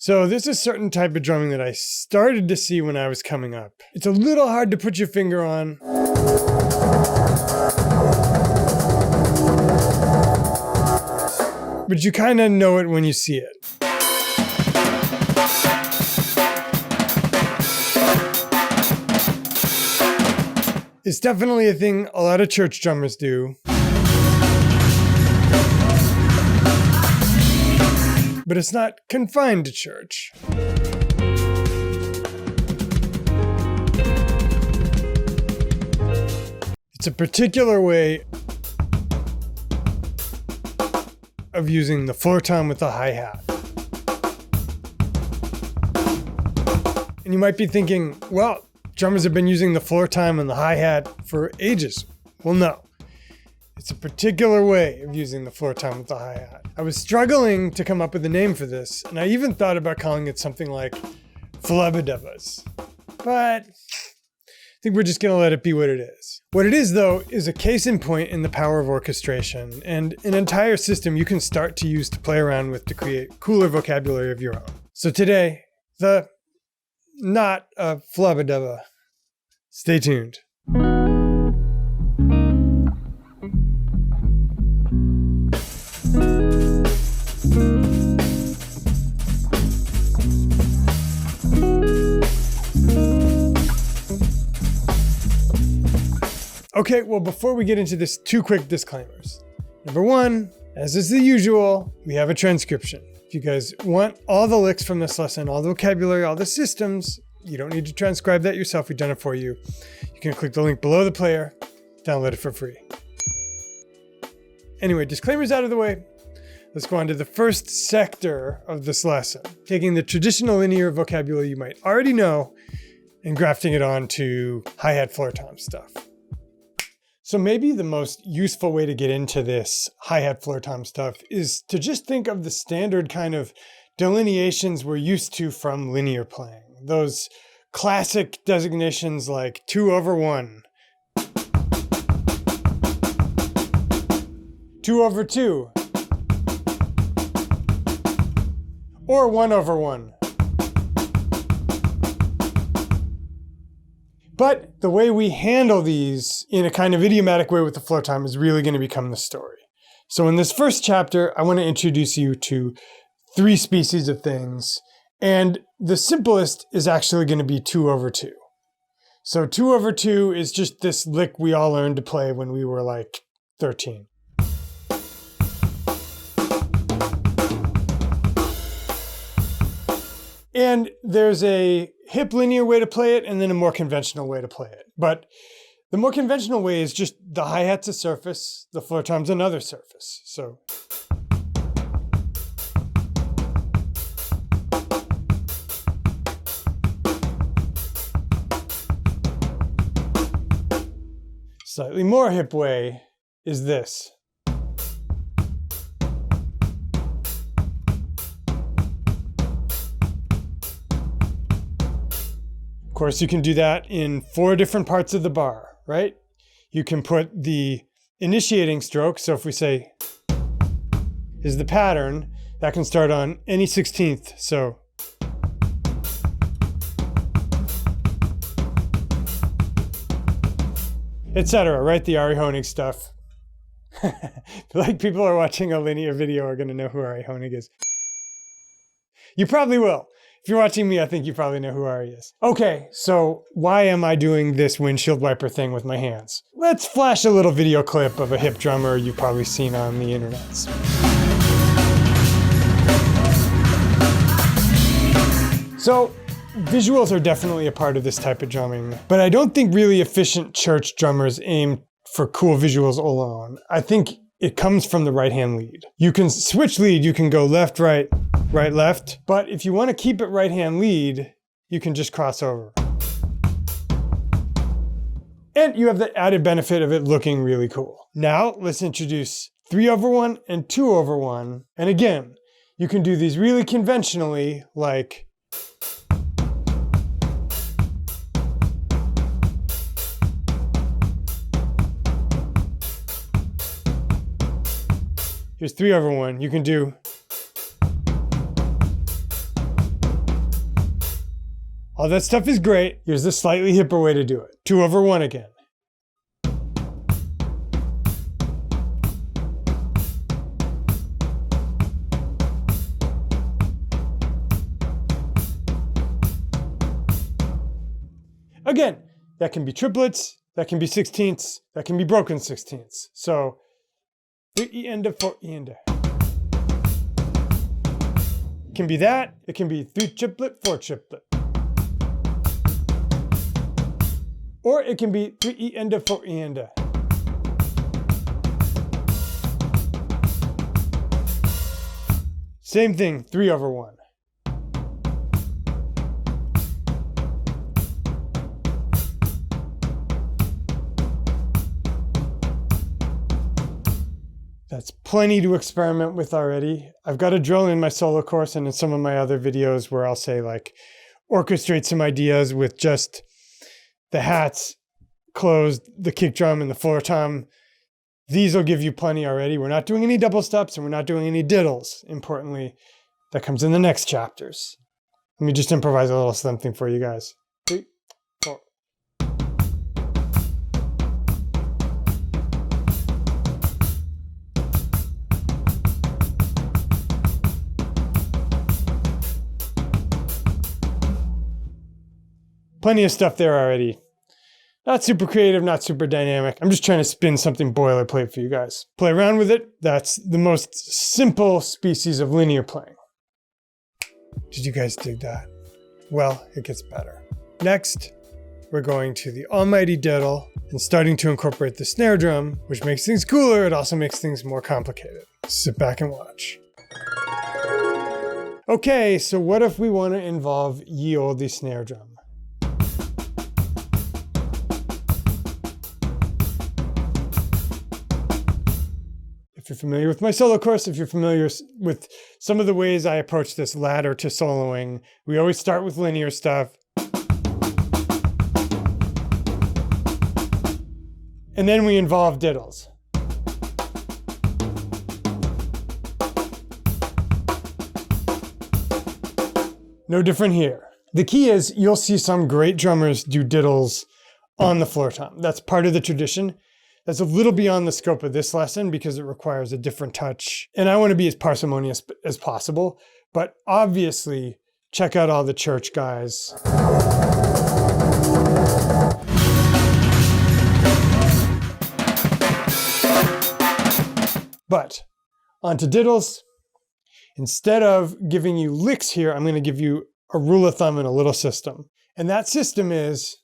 So this is a certain type of drumming that I started to see when I was coming up. It's a little hard to put your finger on. But you kind of know it when you see it. It's definitely a thing a lot of church drummers do. But it's not confined to church. It's a particular way of using the floor tom with the hi-hat. And you might be thinking, well, drummers have been using the floor tom and the hi-hat for ages. Well, no. It's a particular way of using the floor tom with the hi-hat. I was struggling to come up with a name for this, and I even thought about calling it something like flubadubas. But I think we're just going to let it be what it is. What it is, though, is a case in point in the power of orchestration, and an entire system you can start to use to play around with to create cooler vocabulary of your own. So today, the not a flubadubba. Stay tuned. Okay, well, before we get into this, 2 quick disclaimers. Number 1, as is the usual, we have a transcription. If you guys want all the licks from this lesson, all the vocabulary, all the systems, you don't need to transcribe that yourself. We've done it for you. You can click the link below the player, download it for free. Anyway, disclaimers out of the way. Let's go on to the first sector of this lesson, taking the traditional linear vocabulary you might already know and grafting it onto hi-hat floor tom stuff. So maybe the most useful way to get into this hi-hat floor tom stuff is to just think of the standard kind of delineations we're used to from linear playing. Those classic designations like 2/1, 2/2, or 1/1. But the way we handle these in a kind of idiomatic way with the floor tom is really going to become the story. So in this first chapter, I want to introduce you to 3 species of things. And the simplest is actually going to be 2/2. So 2/2 is just this lick we all learned to play when we were like 13. And there's a hip linear way to play it and then a more conventional way to play it. But the more conventional way is just the hi-hat's a surface, the floor tom's another surface. So slightly more hip way is this. Of course, you can do that in 4 different parts of the bar, right? You can put the initiating stroke. So if we say is the pattern, that can start on any 16th. So etc. Right? The Ari Honig stuff. Like people are watching a linear video are going to know who Ari Honig is. You probably will. If you're watching me, I think you probably know who Ari is. Okay, so why am I doing this windshield wiper thing with my hands? Let's flash a little video clip of a hip drummer you've probably seen on the internets. So visuals are definitely a part of this type of drumming, but I don't think really efficient church drummers aim for cool visuals alone. I think it comes from the right-hand lead. You can switch lead, you can go left, right, right, left. But if you want to keep it right-hand lead, you can just cross over. And you have the added benefit of it looking really cool. Now let's introduce 3/1 and 2/1. And again, you can do these really conventionally, like here's 3/1. You can do All that stuff is great. Here's the slightly hipper way to do it. 2/1 again. Again, that can be triplets, that can be sixteenths, that can be broken sixteenths. So 3 ende, 4 ende. It can be that, it can be 3 triplet, 4 triplet. Or it can be 3 ende, 4 ende. Same thing, 3/1. That's plenty to experiment with already. I've got a drill in my solo course and in some of my other videos where I'll say like, orchestrate some ideas with just the hats closed, the kick drum and the floor tom. These will give you plenty already. We're not doing any double stops and we're not doing any diddles. Importantly, that comes in the next chapters. Let me just improvise a little something for you guys. 3, 4. Plenty of stuff there already. Not super creative, not super dynamic. I'm just trying to spin something boilerplate for you guys. Play around with it. That's the most simple species of linear playing. Did you guys dig that? Well, it gets better. Next, we're going to the almighty diddle and starting to incorporate the snare drum, which makes things cooler. It also makes things more complicated. Sit back and watch. Okay, so what if we want to involve ye olde snare drum? If you're familiar with my solo course, if you're familiar with some of the ways I approach this ladder to soloing, we always start with linear stuff. And then we involve diddles. No different here. The key is you'll see some great drummers do diddles on the floor tom. That's part of the tradition. That's a little beyond the scope of this lesson because it requires a different touch. And I want to be as parsimonious as possible, but obviously check out all the church guys. But onto diddles. Instead of giving you licks here, I'm going to give you a rule of thumb and a little system. And that system is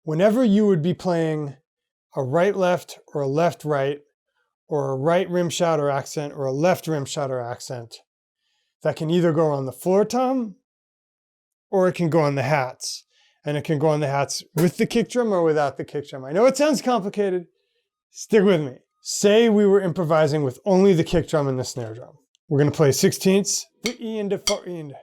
whenever you would be playing a right-left or a left-right or a right rim shouter accent or a left rim shouter accent, that can either go on the floor tom or it can go on the hats. And it can go on the hats with the kick drum or without the kick drum. I know it sounds complicated. Stick with me. Say we were improvising with only the kick drum and the snare drum. We're going to play sixteenths, 3 ende, 4 ende.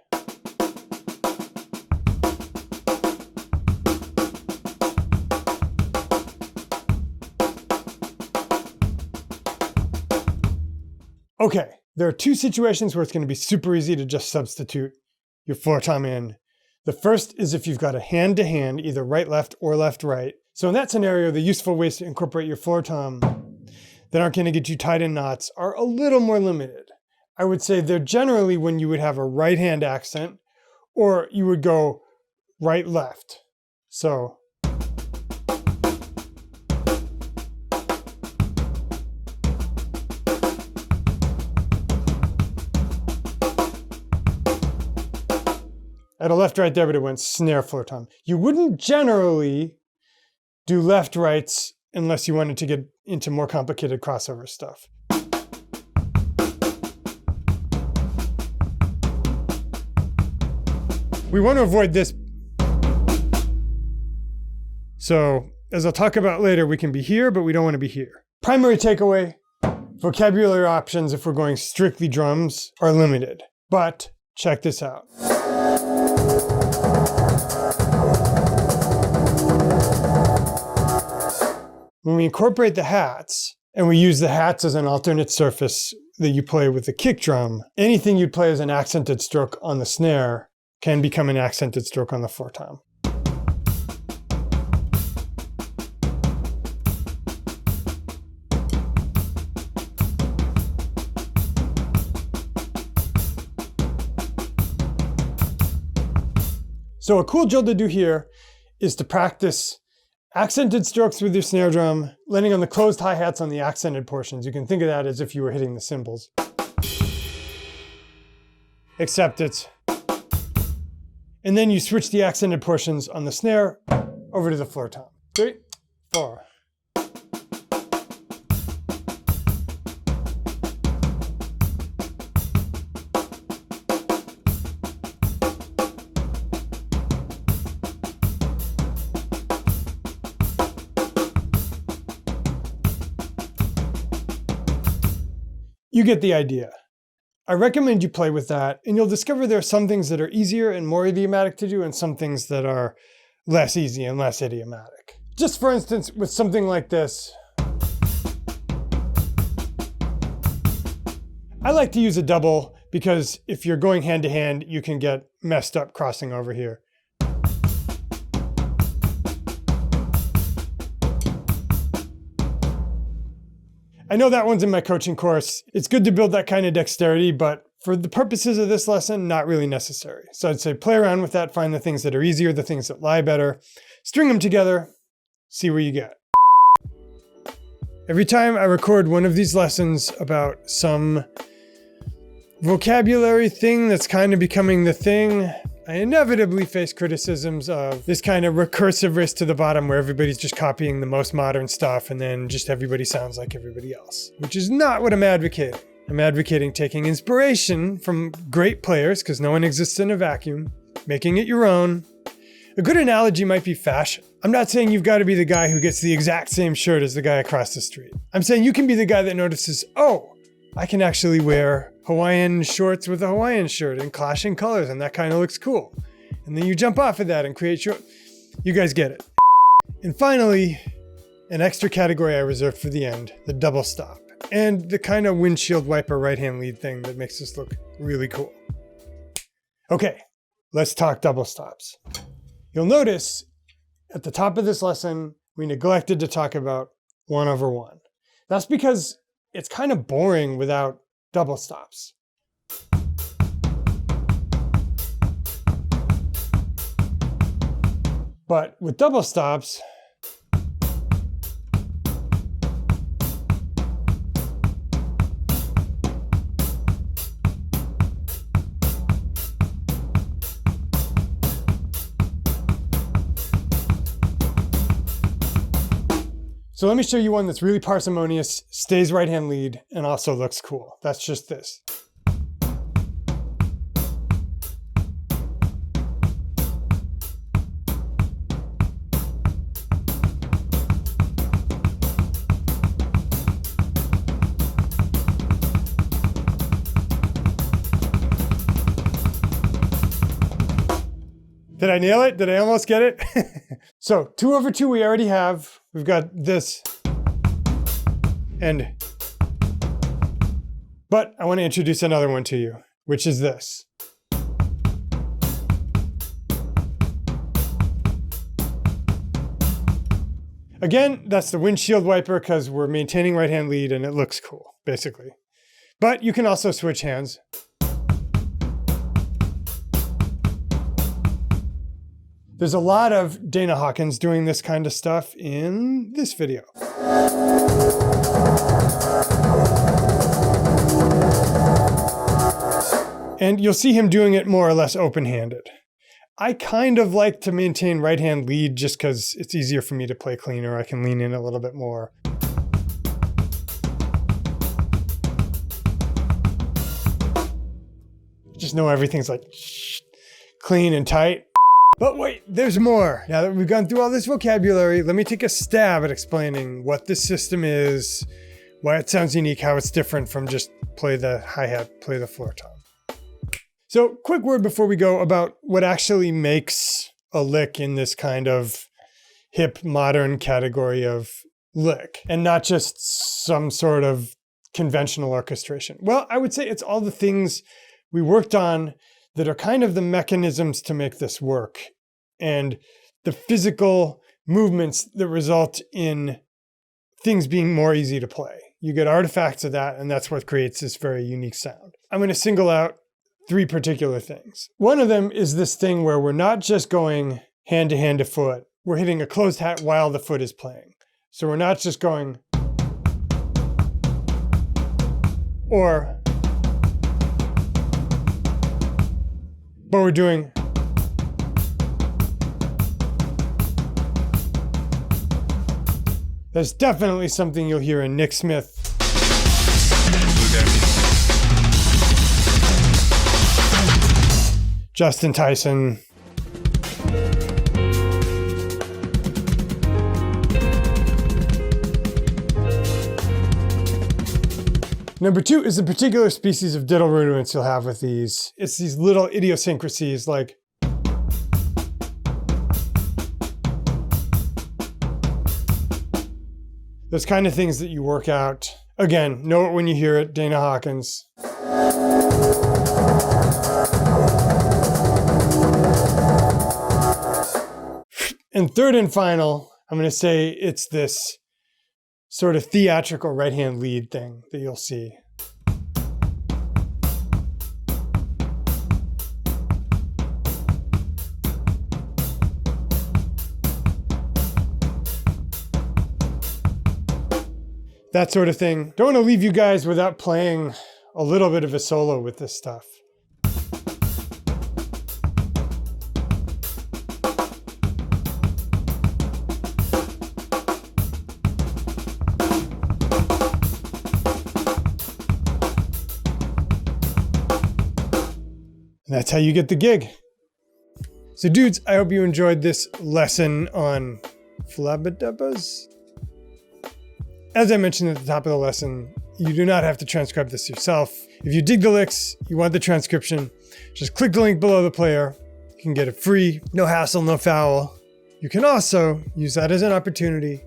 Okay, there are two situations where it's going to be super easy to just substitute your floor tom in. The first is if you've got a hand-to-hand, either right-left or left-right. So in that scenario, the useful ways to incorporate your floor tom that aren't going to get you tied in knots are a little more limited. I would say they're generally when you would have a right-hand accent or you would go right-left. So at a left-right there, but it went snare floor tom. You wouldn't generally do left-rights unless you wanted to get into more complicated crossover stuff. We want to avoid this. So, as I'll talk about later, we can be here, but we don't want to be here. Primary takeaway, vocabulary options if we're going strictly drums are limited. But check this out. When we incorporate the hats, and we use the hats as an alternate surface that you play with the kick drum, anything you'd play as an accented stroke on the snare can become an accented stroke on the floor tom. So a cool drill to do here is to practice accented strokes with your snare drum, landing on the closed hi-hats on the accented portions. You can think of that as if you were hitting the cymbals. Except it's... And then you switch the accented portions on the snare over to the floor tom. 3, 4. You get the idea. I recommend you play with that, and you'll discover there are some things that are easier and more idiomatic to do and some things that are less easy and less idiomatic. Just for instance, with something like this, I like to use a double because if you're going hand to hand, you can get messed up crossing over here. I know that one's in my coaching course. It's good to build that kind of dexterity, but for the purposes of this lesson, not really necessary. So I'd say play around with that, find the things that are easier, the things that lie better, string them together, see where you get. Every time I record one of these lessons about some vocabulary thing that's kind of becoming the thing, I inevitably face criticisms of this kind of recursive race to the bottom where everybody's just copying the most modern stuff and then just everybody sounds like everybody else, which is not what I'm advocating. I'm advocating taking inspiration from great players, because no one exists in a vacuum, making it your own. A good analogy might be fashion. I'm not saying you've got to be the guy who gets the exact same shirt as the guy across the street. I'm saying you can be the guy that notices, oh, I can actually wear Hawaiian shorts with a Hawaiian shirt and clashing colors, and that kind of looks cool. And then you jump off of that and create your... You guys get it. And finally, an extra category I reserved for the end, the double stop. And the kind of windshield wiper right-hand lead thing that makes this look really cool. Okay, let's talk double stops. You'll notice at the top of this lesson, we neglected to talk about 1/1. That's because it's kind of boring without double stops. But with double stops, so let me show you one that's really parsimonious, stays right-hand lead, and also looks cool. That's just this. Did I nail it? Did I almost get it? So 2/2 we already have. We've got this. But I want to introduce another one to you, which is this. Again, that's the windshield wiper because we're maintaining right-hand lead and it looks cool, basically. But you can also switch hands. There's a lot of Dana Hawkins doing this kind of stuff in this video. And you'll see him doing it more or less open-handed. I kind of like to maintain right-hand lead just because it's easier for me to play cleaner. I can lean in a little bit more. Just know everything's like clean and tight. But wait, there's more. Now that we've gone through all this vocabulary, let me take a stab at explaining what this system is, why it sounds unique, how it's different from just play the hi-hat, play the floor tom. So quick word before we go about what actually makes a lick in this kind of hip modern category of lick, and not just some sort of conventional orchestration. Well, I would say it's all the things we worked on that are kind of the mechanisms to make this work, and the physical movements that result in things being more easy to play. You get artifacts of that, and that's what creates this very unique sound. I'm going to single out 3 particular things. One of them is this thing where we're not just going hand to foot. We're hitting a closed hat while the foot is playing. So we're not just going or, but we're doing. That's definitely something you'll hear in Nick Smith. Justin Tyson. Number 2 is the particular species of diddle rudiments you'll have with these. It's these little idiosyncrasies like those kind of things that you work out. Again, know it when you hear it, Dana Hawkins. And third and final, I'm going to say it's this sort of theatrical right-hand lead thing that you'll see. That sort of thing. Don't want to leave you guys without playing a little bit of a solo with this stuff. And that's how you get the gig. So dudes, I hope you enjoyed this lesson on flabadabas. As I mentioned at the top of the lesson, you do not have to transcribe this yourself. If you dig the licks, you want the transcription, just click the link below the player. You can get it free, no hassle, no foul. You can also use that as an opportunity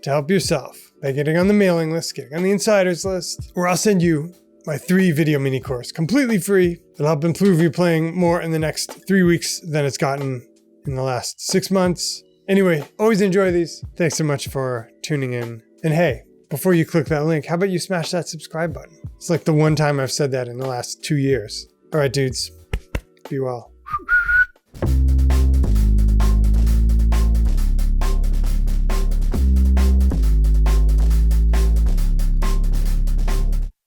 to help yourself by getting on the mailing list, getting on the insiders list, or I'll send you my 3 video mini course, completely free. It'll help improve your playing more in the next 3 weeks than it's gotten in the last 6 months. Anyway, always enjoy these. Thanks so much for tuning in. And hey, before you click that link, how about you smash that subscribe button? It's like the one time I've said that in the last 2 years. All right, dudes, be well.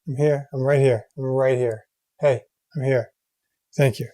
I'm here. I'm right here. I'm right here. Hey, I'm here. Thank you.